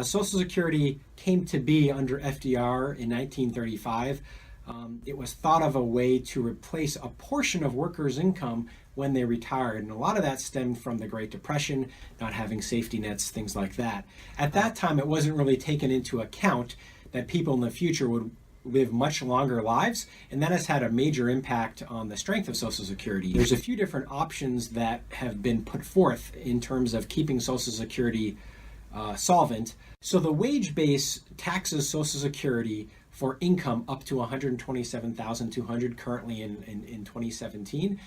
Social Security came to be under FDR in 1935. It was thought of a way to replace a portion of workers' income when they retired. And a lot of that stemmed from the Great Depression, not having safety nets, things like that. At that time, it wasn't really taken into account that people in the future would live much longer lives, and that has had a major impact on the strength of Social Security. There's a few different options that have been put forth in terms of keeping Social Security solvent. So the wage base taxes Social Security for income up to $127,200 currently in 2017.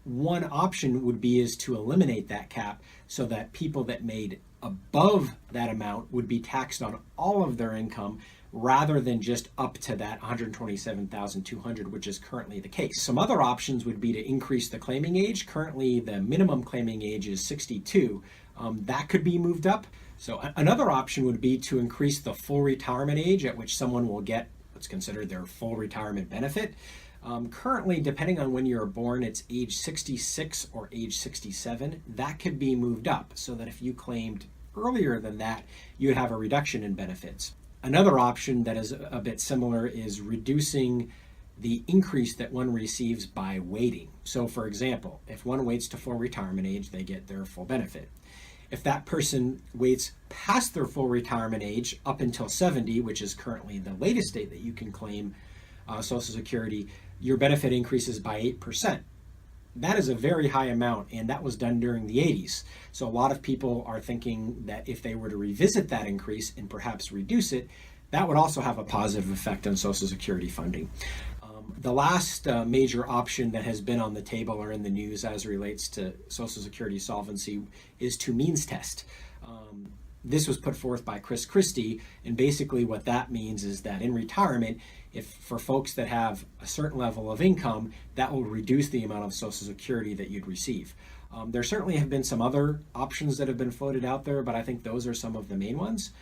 One option would be is to eliminate that cap so that people that made above that amount would be taxed on all of their income rather than just up to that $127,200, which is currently the case. Some other options would be to increase the claiming age. Currently, the minimum claiming age is 62. That could be moved up. So another option would be to increase the full retirement age at which someone will get what's considered their full retirement benefit. Currently, depending on when you were born, it's age 66 or age 67. That could be moved up so that if you claimed earlier than that, you would have a reduction in benefits. Another option that is a bit similar is reducing the increase that one receives by waiting. So for example, if one waits to full retirement age, they get their full benefit. If that person waits past their full retirement age up until 70, which is currently the latest date that you can claim Social Security, your benefit increases by 8%. That is a very high amount, and that was done during the 80s. So a lot of people are thinking that if they were to revisit that increase and perhaps reduce it, that would also have a positive effect on Social Security funding. The last major option that has been on the table or in the news as relates to Social Security solvency is to means test. This was put forth by Chris Christie, and basically what that means is that in retirement, if for folks that have a certain level of income, that will reduce the amount of Social Security that you'd receive. There certainly have been some other options that have been floated out there, but I think those are some of the main ones.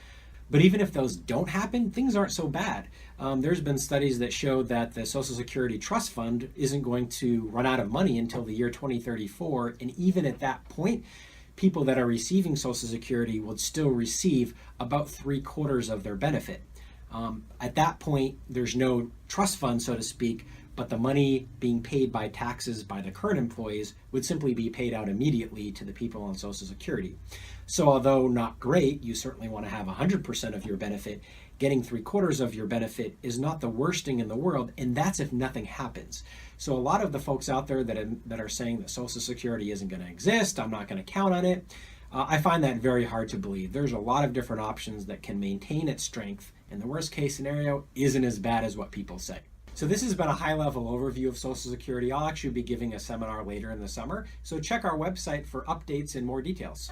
But even if those don't happen, things aren't so bad. There's been studies that show that the Social Security Trust Fund isn't going to run out of money until the year 2034, and even at that point, people that are receiving Social Security would still receive about 3/4 of their benefit. At that point, there's no trust fund, so to speak, but the money being paid by taxes by the current employees would simply be paid out immediately to the people on Social Security. So although not great, you certainly want to have 100% of your benefit. Getting 3/4 of your benefit is not the worst thing in the world, and that's if nothing happens. So a lot of the folks out there that are saying that Social Security isn't going to exist, I'm not going to count on it, I find that very hard to believe. There's a lot of different options that can maintain its strength, and the worst case scenario isn't as bad as what people say. So this has been a high-level overview of Social Security. I'll actually be giving a seminar later in the summer, so check our website for updates and more details.